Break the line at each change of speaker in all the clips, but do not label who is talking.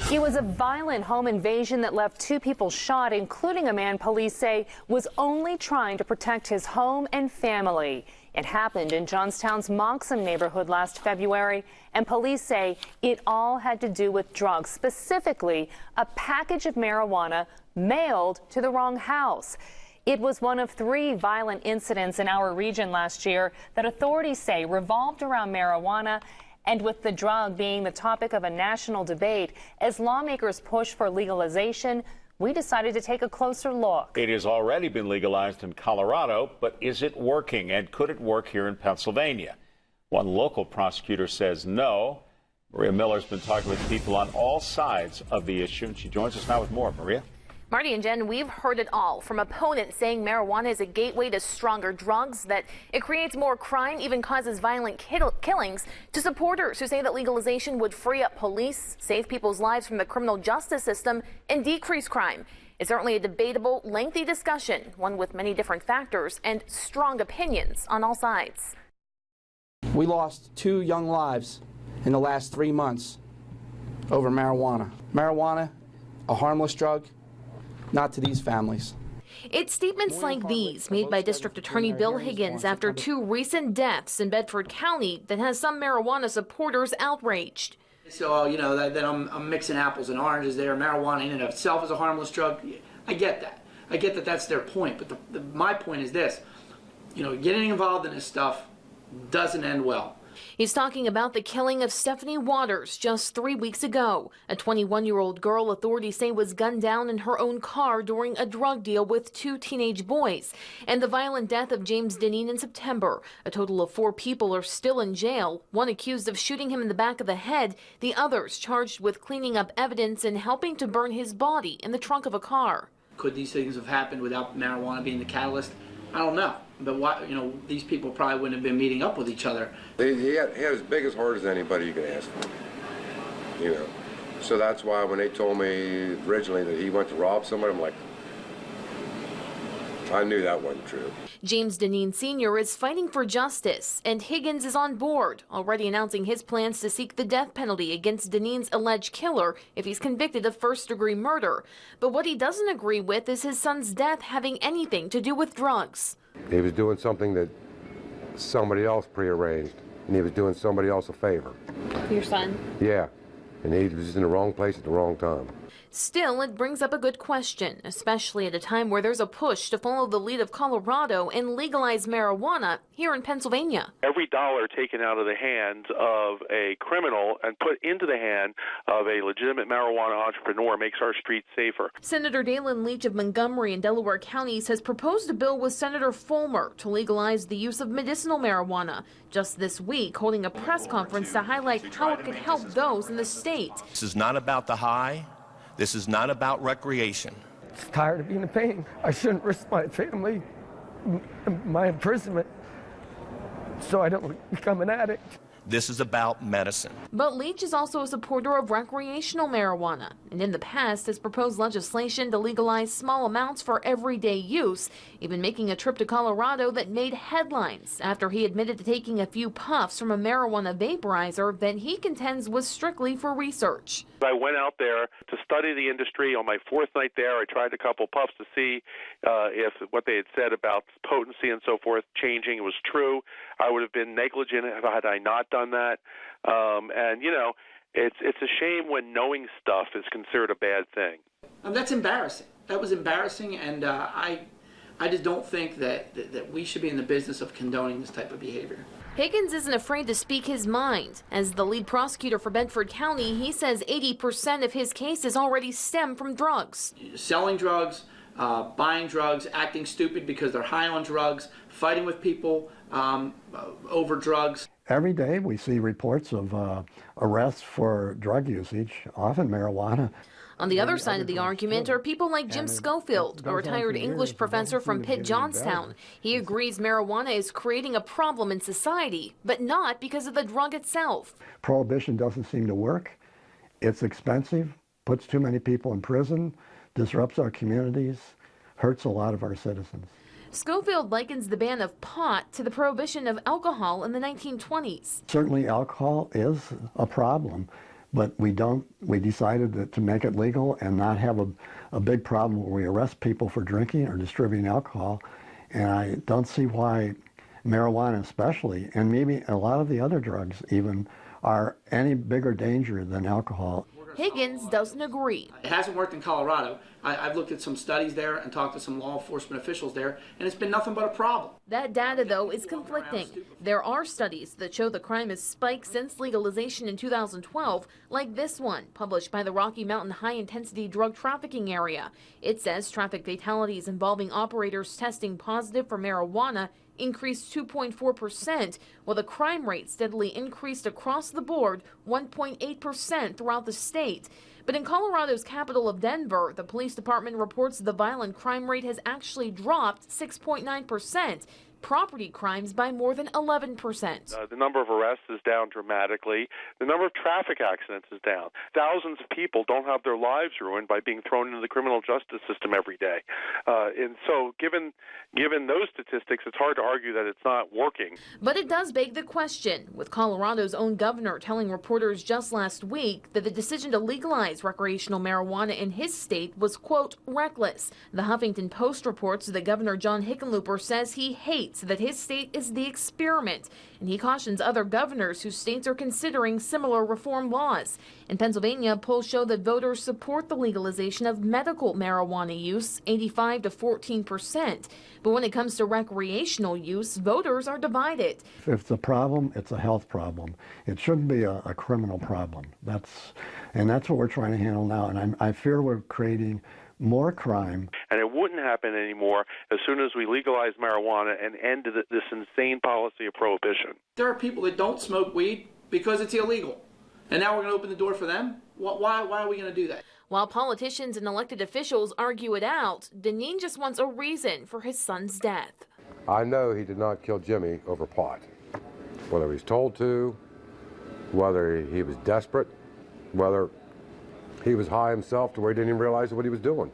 It was a violent home invasion that left 2 people shot, including a man police say was only trying to protect his home and family. It happened in Johnstown's Moxham neighborhood last February, and police say it all had to do with drugs, specifically a package of marijuana mailed to the wrong house. It was one of 3 violent incidents in our region last year that authorities say revolved around marijuana, and with the drug being the topic of a national debate, as lawmakers push for legalization, we decided to take a closer look.
It has already been legalized in Colorado, but is it working, and could it work here in Pennsylvania? One local prosecutor says no. Maria Miller's been talking with people on all sides of the issue, and she joins us now with more. Maria?
Marty and Jen, we've heard it all from opponents saying marijuana is a gateway to stronger drugs, that it creates more crime, even causes violent killings, to supporters who say that legalization would free up police, save people's lives from the criminal justice system, and decrease crime. It's certainly a debatable, lengthy discussion, one with many different factors and strong opinions on all sides.
We lost 2 young lives in the last 3 months over marijuana. Marijuana, a harmless drug, not to these families.
It's statements like these made by District Attorney Bill Higgins after 2 recent deaths in Bedford County that has some marijuana supporters outraged.
So, you know, that I'm mixing apples and oranges there. Marijuana in and of itself is a harmless drug. I get that. I get that that's their point. But my point is this. You know, getting involved in this stuff doesn't end well.
He's talking about the killing of Stephanie Waters just 3 weeks ago. A 21-year-old girl authorities say was gunned down in her own car during a drug deal with 2 teenage boys. And the violent death of James Deneen in September. A total of 4 people are still in jail, one accused of shooting him in the back of the head, the others charged with cleaning up evidence and helping to burn his body in the trunk of a car.
Could these things have happened without marijuana being the catalyst? I don't know. But why, you know, these people probably wouldn't have been meeting up with each other.
He had as big as heart as anybody you could ask for, you know. So that's why when they told me originally that he went to rob somebody, I'm like, I knew that wasn't true.
James Deneen Sr. is fighting for justice, and Higgins is on board, already announcing his plans to seek the death penalty against Deneen's alleged killer if he's convicted of first-degree murder. But what he doesn't agree with is his son's death having anything to do with drugs.
He was doing something that somebody else prearranged, and he was doing somebody else a favor.
Your son?
Yeah, and he was in the wrong place at the wrong time.
Still, it brings up a good question, especially at a time where there's a push to follow the lead of Colorado and legalize marijuana here in Pennsylvania.
Every dollar taken out of the hands of a criminal and put into the hand of a legitimate marijuana entrepreneur makes our streets safer.
Senator Dalen Leach of Montgomery and Delaware counties has proposed a bill with Senator Fulmer to legalize the use of medicinal marijuana. Just this week, holding a press conference to highlight how it could help those in the state.
This is not about the high. This is not about recreation.
I'm tired of being in pain. I shouldn't risk my family, my imprisonment, so I don't become an addict.
This is about medicine.
But Leach is also a supporter of recreational marijuana, and in the past has proposed legislation to legalize small amounts for everyday use, even making a trip to Colorado that made headlines after he admitted to taking a few puffs from a marijuana vaporizer that he contends was strictly for research.
I went out there to study the industry. On my 4th night there, I tried a couple puffs to see if what they had said about potency and so forth changing was true. I would have been negligent had I not done that. And, you know, it's a shame when knowing stuff is considered a bad thing.
That's embarrassing. That was embarrassing, and I just don't think that we should be in the business of condoning this type of behavior.
Higgins isn't afraid to speak his mind. As the lead prosecutor for Bedford County, he says 80% of his cases already stem from drugs.
Selling drugs, buying drugs, acting stupid because they're high on drugs, fighting with people over drugs.
Every day we see reports of arrests for drug usage, often marijuana.
On the other side of the argument are people like Jim Schofield, a retired English professor from Pitt, JOHNSTOWN. He agrees marijuana is creating a problem in society, but not because of the drug itself.
Prohibition doesn't seem to work. It's expensive, puts too many people in prison, disrupts our communities, hurts a lot of our citizens.
Schofield likens the ban of pot to the prohibition of alcohol in the 1920s.
Certainly alcohol is a problem, but we decided to make it legal and not have a big problem where we arrest people for drinking or distributing alcohol. And I don't see why marijuana especially, and maybe a lot of the other drugs even, are any bigger danger than alcohol.
Higgins doesn't agree.
It hasn't worked in Colorado. I've looked at some studies there and talked to some law enforcement officials there, and it's been nothing but a problem.
That data, though, is conflicting. There are studies that show the crime has spiked since legalization in 2012, like this one, published by the Rocky Mountain High-Intensity Drug Trafficking Area. It says traffic fatalities involving operators testing positive for marijuana increased 2.4%, while the crime rate steadily increased across the board 1.8% throughout the state. But in Colorado's capital of Denver, the police department reports the violent crime rate has actually dropped 6.9%. Property crimes by more than 11%.
The number of arrests is down dramatically. The number of traffic accidents is down. Thousands of people don't have their lives ruined by being thrown into the criminal justice system every day. And so given those statistics, it's hard to argue that it's not working.
But it does beg the question, with Colorado's own governor telling reporters just last week that the decision to legalize recreational marijuana in his state was, quote, reckless. The Huffington Post reports that Governor John Hickenlooper says he hates that his state is the experiment, and he cautions other governors whose states are considering similar reform laws. In Pennsylvania, polls show that voters support the legalization of medical marijuana use, 85 to 14%. But when it comes to recreational use, voters are divided.
If it's a problem, it's a health problem. It shouldn't be a criminal problem. That's what we're trying to handle now, and I fear we're creating more crime.
And it wouldn't happen anymore as soon as we legalize marijuana and end this insane policy of prohibition.
There are people that don't smoke weed because it's illegal. And now we're going to open the door for them? Why are we going to do that?
While politicians and elected officials argue it out, Deneen just wants a reason for his son's death.
I know he did not kill Jimmy over pot. Whether he was told to, whether he was desperate, whether he was high himself to where he didn't even realize what he was doing.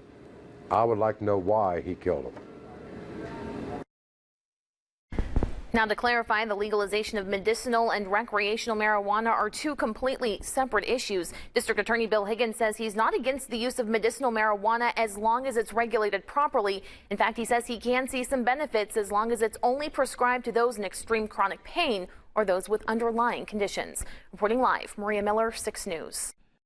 I would like to know why he killed him.
Now, to clarify, the legalization of medicinal and recreational marijuana are two completely separate issues. District Attorney Bill Higgins says he's not against the use of medicinal marijuana as long as it's regulated properly. In fact, he says he can see some benefits as long as it's only prescribed to those in extreme chronic pain or those with underlying conditions. Reporting live, Maria Miller, 6 News.